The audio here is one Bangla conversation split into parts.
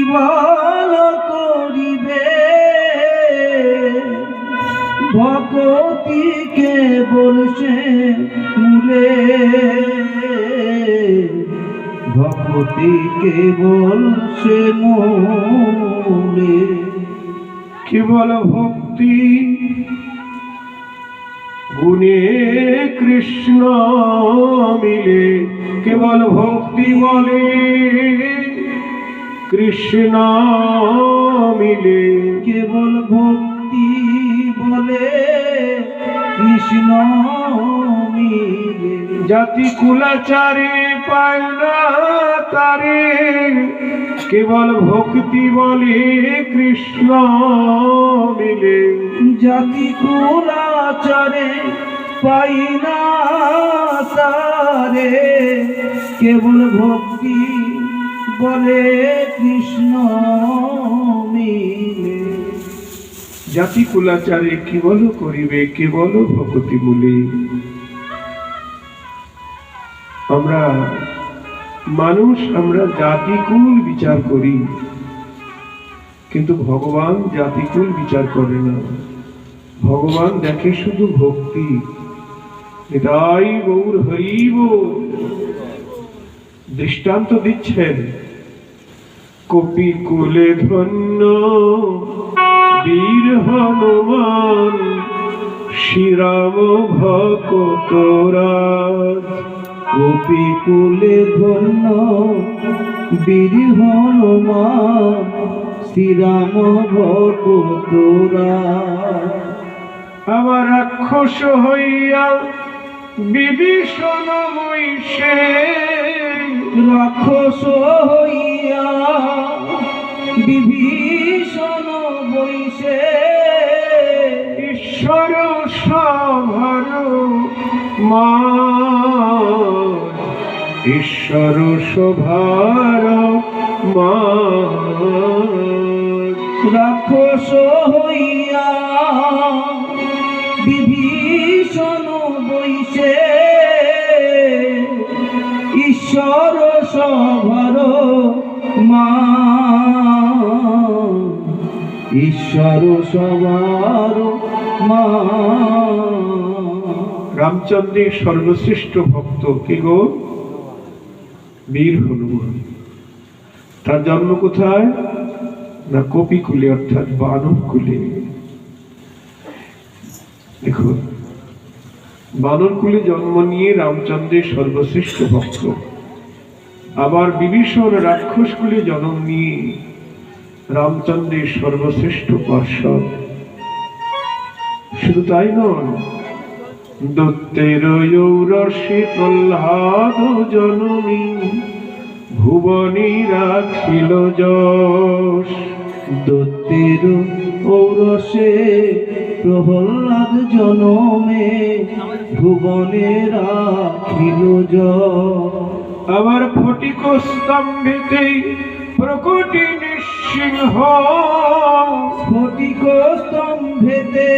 বল করিবে ভকতিকে বলছে মূলে ভকতিকে বলছে মূলে কেবল ভক্তি গুণে কৃষ্ণ মিলে কেবল ভক্তি বলে কৃষ্ণ মিলে কেবল ভক্তি বলে কৃষ্ণ মিলে জাতি কুলাচারে পায় না তারে কেবল ভক্তি বলে কৃষ্ণ মিলে জাতি কুলাচারে পাই না তারে কেবল ভক্তি বলে কৃষ্ণ মিলে জাতি কুলাচারে কেবল করিবে কেবল ভক্তি বলে আমরা মানুষ আমরা জাতিকুল বিচার করি কিন্তু ভগবান জাতিকুল বিচার করে না ভগবান দেখে শুধু ভক্তি এটাই গৌর হইব দৃষ্টান্ত দিচ্ছেন কপিকুলে ধন্য বীর হনুমান শ্রীরাম ভকতরাজ কপিকুলে ধন্য বীর হনুমান শ্রীরাম ভকতরাজ আবার রাক্ষস হইয়া বিভীষণ বৈশে রাক্ষস হইয়া বিভীষণ বৈশে ঈশ্বর সভার মান ঈশ্বর সভার মান রাক্ষস হইয়া বিভীষণ বৈশে ঈশ্বর সভার মান ঈশ্বর সভার মান রামচন্দ্রের সর্বশ্রেষ্ঠ ভক্ত কে গো বীর হনুমান তার জন্ম কোথায় না কপিকুলে অর্থাৎ বানর কুলে দেখুন বানর কুলে জন্ম নিয়ে রামচন্দ্রের সর্বশ্রেষ্ঠ ভক্ত আবার বিভীষণ রাক্ষস কুলে জন্ম নিয়ে রামচন্দ্রের সর্বশ্রেষ্ঠ পার্ষদ শুধু তাই নয় দত্তের ঔরসে প্রহ্লাদ জননী ভুবনী রাখিল যশ দত্তের ঔরসে প্রহ্লাদ জনমে ভুবনে রাখিল যশ আবার ফটিক স্তম্ভেতে প্রকটি নৃসিংহ ফটিক স্তম্ভেতে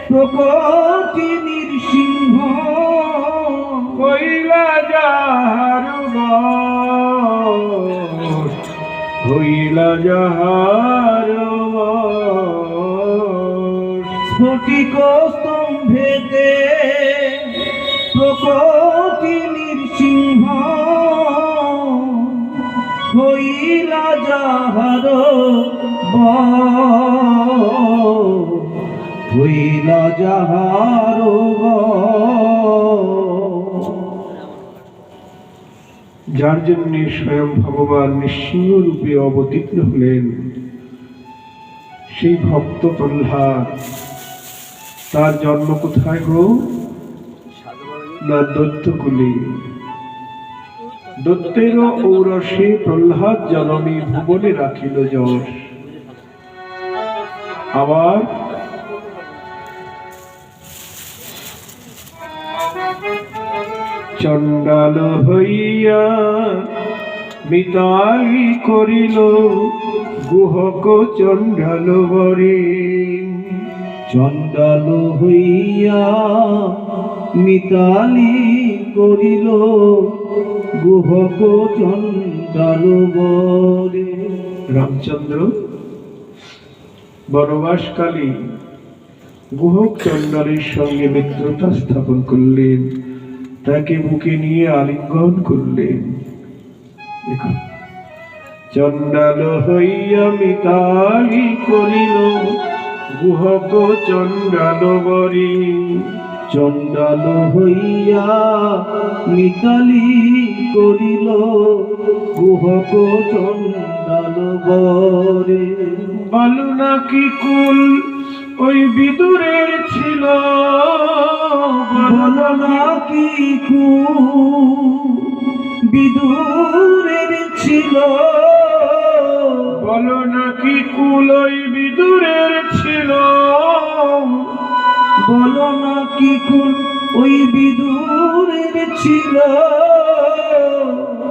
প্রকটি নৃসিংহ হইলা যাহার বশ হইলা যাহার বশ ফটিক স্তম্ভেতে প্রকটি নৃসিংহ হইলা যাহার বশ হইলা যাহার বশ যার জন্য স্বয়ং ভগবান নৃসিংহ রূপে অবতীর্ণ হলেন সেই ভক্ত প্রহ্লাদ তার জন্ম কোথায় গো না দত্তকুলে দত্তের ঔরসে প্রহ্লাদ জননী ভুবনে রাখিল যশ আবার চণ্ডাল হইয়া মিতালি করিল গুহক চণ্ডাল বরে চণ্ডাল হইয়া মিতালি করিল গুহক চণ্ডাল বরে। রামচন্দ্র বনবাসকালে গুহক চণ্ডালের সঙ্গে মিত্রতা স্থাপন করলেন, তাকে বুকে নিয়ে আলিঙ্গন করলেন। দেখুন, চণ্ডাল হইয়া মিতালি করিল গুহক চণ্ডাল বরে। চণ্ডাল হইয়া মিতালি করিল গুহক চণ্ডাল বরে। বালু নাকি কুল ওই বিদুরের ছিল, বল নাকি বিদুরের ছিল, বল নাকি কুল ওই বিদুরের ছিল। বল নাকি ওই বিদুরের ছিল।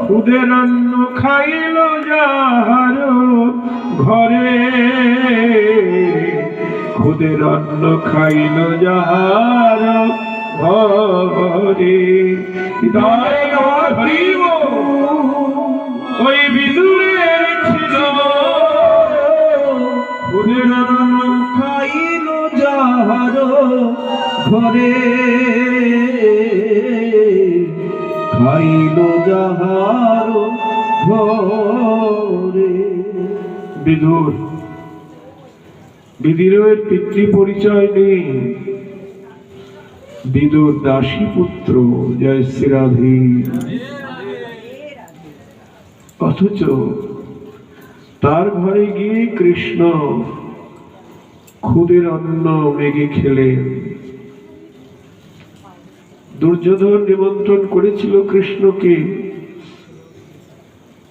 খুদের অন্ন খাইল যাহার ঘরে, খুদের অন্ন খাইল যাহার ঘরে। ওই বিদুরের ছিল, খুদের অন্ন খাইল যাহার ঘরে, খাইল যাহার ঘরে। বিদুর, বিদুরের পিতৃ পরিচয় নেই। বিদুর দাসী পুত্র, জয় শ্রী রাধে। অথচ তার ঘরে গিয়ে কৃষ্ণ খুদের অন্ন মেঘে খেলেন। দুর্যোধন নিমন্ত্রণ করেছিল কৃষ্ণকে,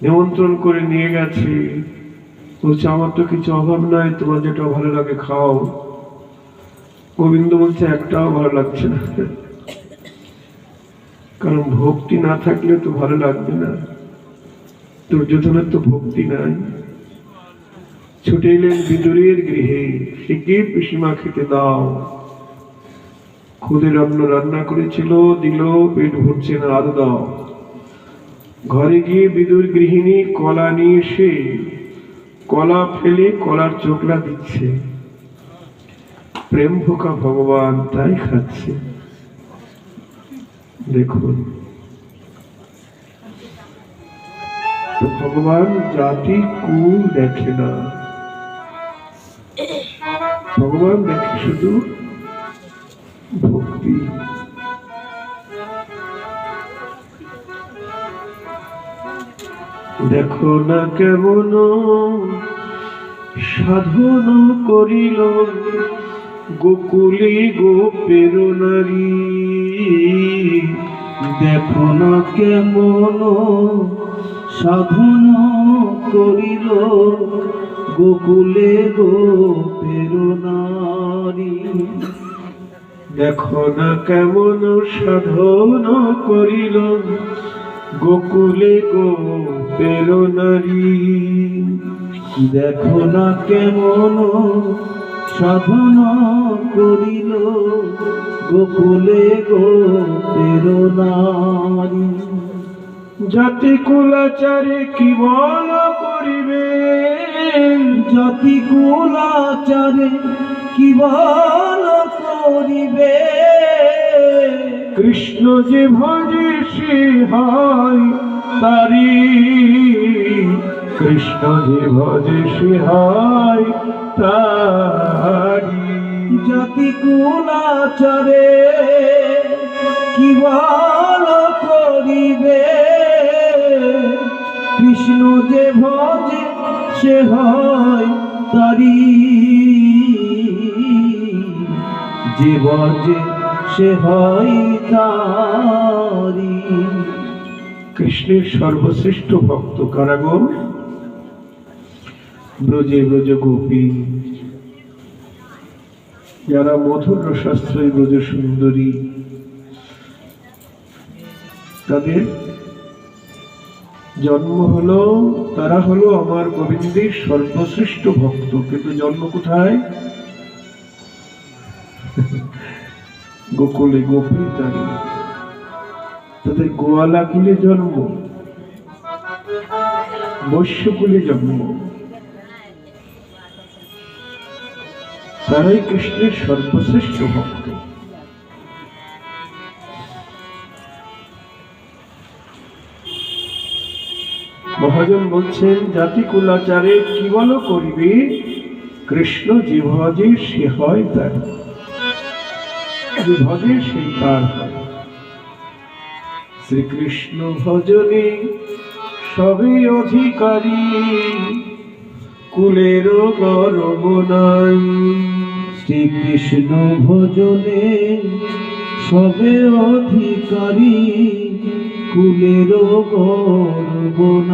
নিমন্ত্রণ করে নিয়ে গেছে। বলছে আমার তো কিছু অভাব নাই, তোমার যেটা ভালো লাগে খাও। গোবিন্দ বলছে একটাও ভালো লাগছে না, কারণ ভক্তি না থাকলে তো ভালো লাগবে না। দুর্যোধনের তো ভক্তি নাই। ছুটে এলেন বিদুরের গৃহে, শিগগির পিসিমা খেতে দাও। খুদের অন্ন রান্না করেছিল, দিল, পেট ভরছে না, আরো দাও। ঘরে গিয়ে বিদুর গৃহিণী কলা নিয়ে এসে কলা ফেলে কলার চোখলা দিচ্ছে। প্রেম ভোকা ভগবান তাই খাচ্ছে। দেখুন, তো ভগবান জাতি কুল দেখে না, ভগবান দেখে শুধু ভক্তি। দেখো না কেমন সাধন করিল গোকুলে গোপের নারী। দেখো না কেমন সাধন করিল গোকুলে গোপের নারী। দেখো না কেমন সাধন করিল গোকুলে গোপের নারী। দেখো না কেমন সাধন করিল গোকুলে গোপের নারী। জাতি কুলাচারে কি বল করিবে, জাতি কুলাচারে কি বল করিবে। কৃষ্ণ যে ভজে সে হয় তারি, কৃষ্ণ যে ভজে সে হয় তারি। জাতি কুলাচারে কি বল করিবে। কৃষ্ণ যে ভজে সে হয় তারি, যে ভজে সে হয় তারি। কৃষ্ণের সর্বশ্রেষ্ঠ ভক্ত কারা গো? ব্রজে ব্রজ গোপী, যারা মধুর রসাশ্রয়ী ব্রজ সুন্দরী, তাদের জন্ম হলো, তারা হলো আমার গোবিন্দের সর্বশ্রেষ্ঠ ভক্ত। কিন্তু জন্ম কোথায়? গোকুলে গোপীর নারী, তাদের গোয়ালা কুলে জন্ম। বৈশ্যকুলে জন্ম, তারাই কৃষ্ণের সর্বশ্রেষ্ঠ ভক্ত। মহাজন বলছেন, জাতি কুলাচারে কি বলো করিবে, কৃষ্ণ যে ভজে সে হয় তার, যে ভজে সেই তার হয়। শ্রীকৃষ্ণ ভজনে সবে অধিকারী, কুলের গর্ব নাই। শ্রীকৃষ্ণ ভজনে সবে অধিকারী, কুলের গর্ব নাই।